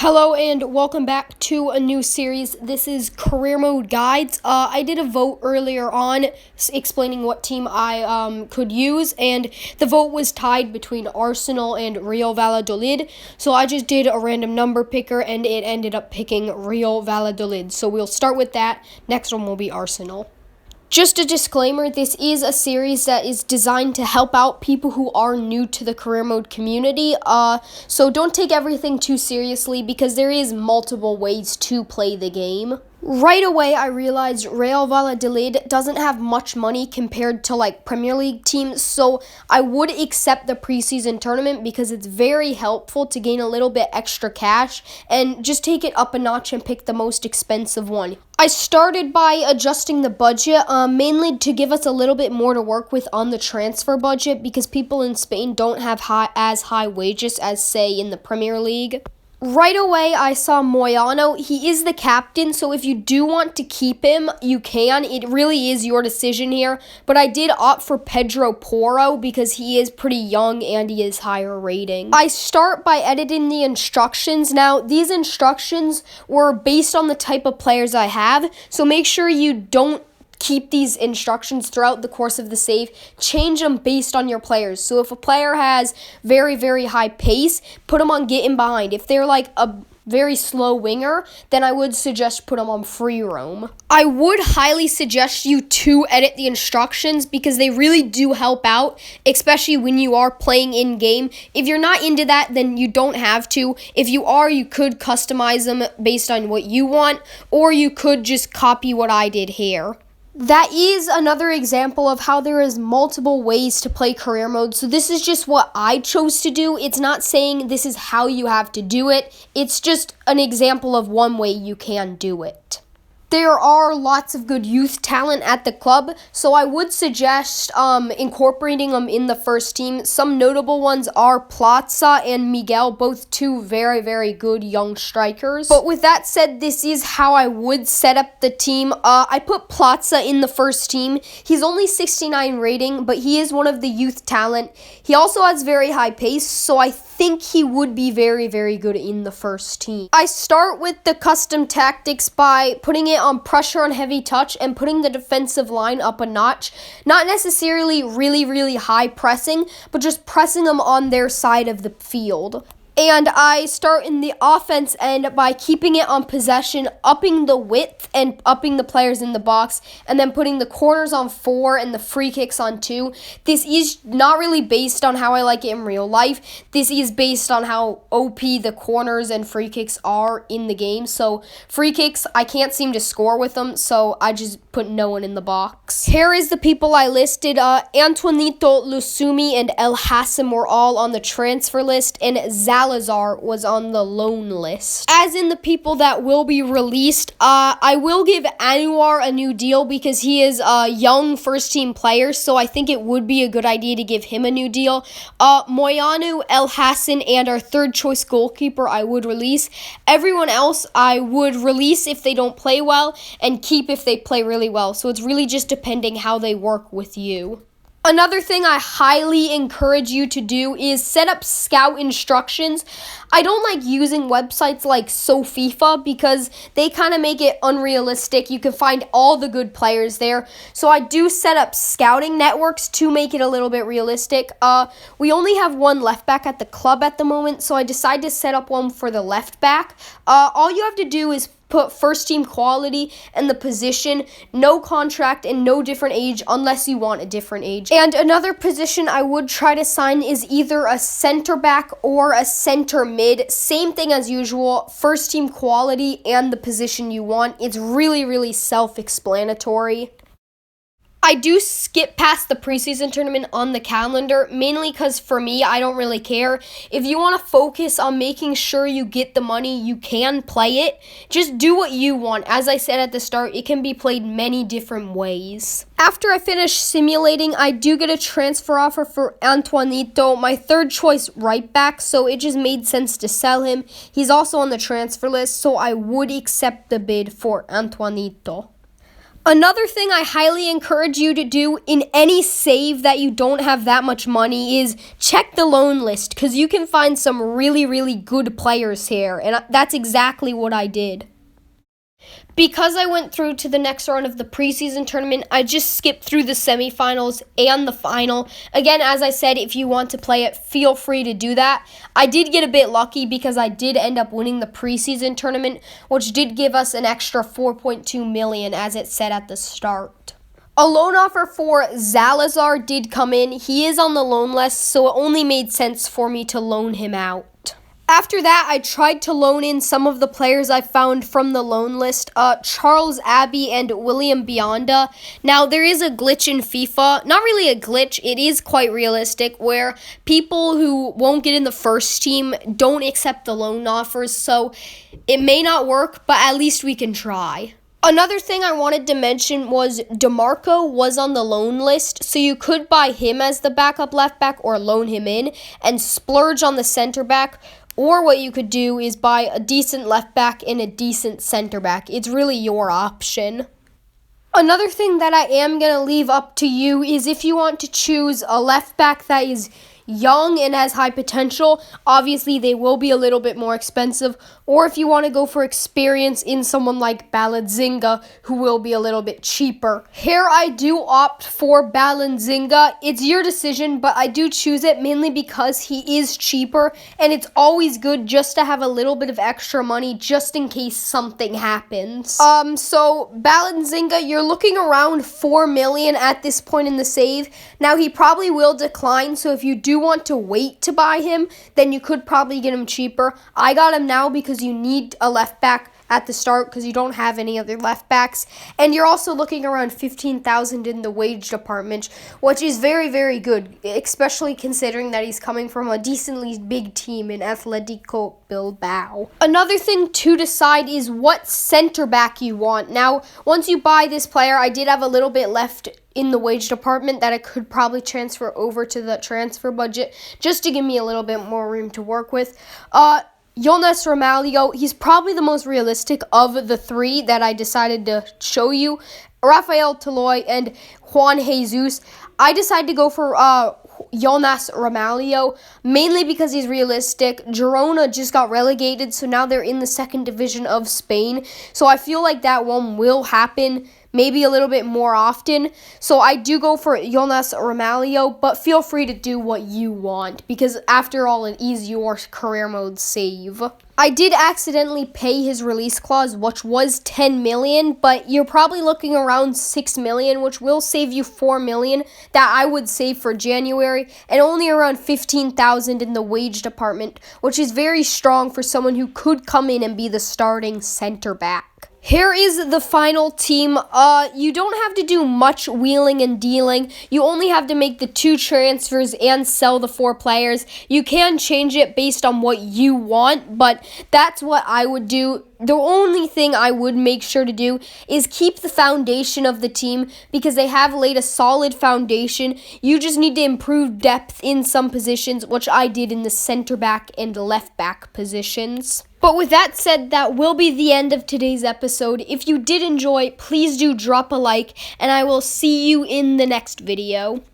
Hello and welcome back to a new series. This is Career Mode Guides. I did a vote earlier on explaining what team I could use, and the vote was tied between Arsenal and Real Valladolid. So I just did a random number picker, and it ended up picking Real Valladolid. So we'll start with that. Next one will be Arsenal. Just a disclaimer, this is a series that is designed to help out people who are new to the career mode community, so don't take everything too seriously because there is multiple ways to play the game. Right away, I realized Real Valladolid doesn't have much money compared to Premier League teams, so I would accept the preseason tournament because it's very helpful to gain a little bit extra cash and just take it up a notch and pick the most expensive one. I started by adjusting the budget, mainly to give us a little bit more to work with on the transfer budget because people in Spain don't have as high wages as, say, in the Premier League. Right away, I saw Moyano. He is the captain, so if you do want to keep him, you can. It really is your decision here, but I did opt for Pedro Porro because he is pretty young and he is higher rating. I start by editing the instructions. Now, these instructions were based on the type of players I have, so make sure you don't keep these instructions throughout the course of the save. Change them based on your players. So if a player has very, very high pace, put them on get in behind. If they're like a very slow winger, then I would suggest put them on free roam. I would highly suggest you to edit the instructions because they really do help out, especially when you are playing in-game. If you're not into that, then you don't have to. If you are, you could customize them based on what you want, or you could just copy what I did here. That is another example of how there is multiple ways to play career mode. So this is just what I chose to do. It's not saying this is how you have to do it. It's just an example of one way you can do it. There are lots of good youth talent at the club, so I would suggest incorporating them in the first team. Some notable ones are Plaza and Miguel, both two very, very good young strikers. But with that said, this is how I would set up the team. I put Plaza in the first team. He's only 69 rating, but he is one of the youth talent. He also has very high pace, so I think he would be very, very good in the first team. I start with the custom tactics by putting it on pressure on heavy touch and putting the defensive line up a notch. Not necessarily really, really high pressing, but just pressing them on their side of the field. And I start in the offense end by keeping it on possession, upping the width and upping the players in the box, and then putting the corners on 4 and the free kicks on 2. This is not really based on how I like it in real life. This is based on how OP the corners and free kicks are in the game. So free kicks, I can't seem to score with them, so I just put no one in the box. Here is the people I listed. Antoinito, Lusumi, and El Hassan were all on the transfer list, and Salazar was on the loan list. As in the people that will be released, I will give Anwar a new deal because he is a young first-team player, so I think it would be a good idea to give him a new deal. Moyano, El Hassan, and our third-choice goalkeeper I would release. Everyone else I would release if they don't play well and keep if they play really well, so it's really just depending how they work with you. Another thing I highly encourage you to do is set up scout instructions. I don't like using websites like SoFIFA because they kind of make it unrealistic. You can find all the good players there. So I do set up scouting networks to make it a little bit realistic. We only have one left back at the club at the moment, so I decided to set up one for the left back. All you have to do is put first team quality and the position, no contract, and no different age unless you want a different age. And another position I would try to sign is either a center back or a center mid. Same thing as usual, first team quality and the position you want. It's really, really self-explanatory. I do skip past the preseason tournament on the calendar, mainly because for me, I don't really care. If you want to focus on making sure you get the money, you can play it. Just do what you want. As I said at the start, it can be played many different ways. After I finish simulating, I do get a transfer offer for Antoinito, my third choice right back, so it just made sense to sell him. He's also on the transfer list, so I would accept the bid for Antoinito. Another thing I highly encourage you to do in any save that you don't have that much money is check the loan list, because you can find some really, really good players here, and that's exactly what I did. Because I went through to the next round of the preseason tournament, I just skipped through the semifinals and the final. Again, as I said, if you want to play it, feel free to do that. I did get a bit lucky because I did end up winning the preseason tournament, which did give us an extra 4.2 million as it said at the start. A loan offer for Zalazar did come in. He is on the loan list, so it only made sense for me to loan him out. After that, I tried to loan in some of the players I found from the loan list, Charles Abbey and William Bionda. Now, there is a glitch in FIFA. Not really a glitch, it is quite realistic, where people who won't get in the first team don't accept the loan offers, so it may not work, but at least we can try. Another thing I wanted to mention was DeMarco was on the loan list, so you could buy him as the backup left back or loan him in and splurge on the center back. Or what you could do is buy a decent left back and a decent center back. It's really your option. Another thing that I am going to leave up to you is if you want to choose a left back that is young and has high potential, obviously they will be a little bit more expensive. Or if you want to go for experience in someone like Balanzinga, who will be a little bit cheaper. Here I do opt for Balanzinga. It's your decision, but I do choose it mainly because he is cheaper, and it's always good just to have a little bit of extra money just in case something happens. So Balanzinga, you're looking around 4 million at this point in the save. Now he probably will decline, so if you do want to wait to buy him, then you could probably get him cheaper. I got him now because you need a left back at the start because you don't have any other left backs, and you're also looking around 15,000 in the wage department, which is very, very good, especially considering that he's coming from a decently big team in Atletico Bilbao. Another thing to decide is what center back you want. Now, once you buy this player, I did have a little bit left in the wage department that I could probably transfer over to the transfer budget just to give me a little bit more room to work with. Jonas Ramalho, he's probably the most realistic of the three that I decided to show you. Rafael Toloi and Juan Jesus. I decided to go for Jonas Ramalho, mainly because he's realistic. Girona just got relegated, so now they're in the second division of Spain. So I feel like that one will happen maybe a little bit more often. So I do go for Jonas Ramalho, but feel free to do what you want, because after all, it is your career mode save. I did accidentally pay his release clause, which was 10 million, but you're probably looking around 6 million, which will save you 4 million that I would save for January, and only around 15,000 in the wage department, which is very strong for someone who could come in and be the starting center back. Here is the final team. You don't have to do much wheeling and dealing. You only have to make the 2 transfers and sell the 4 players. You can change it based on what you want, but that's what I would do. The only thing I would make sure to do is keep the foundation of the team, because they have laid a solid foundation. You just need to improve depth in some positions, which I did in the center back and left back positions. But with that said, that will be the end of today's episode. If you did enjoy, please do drop a like, and I will see you in the next video.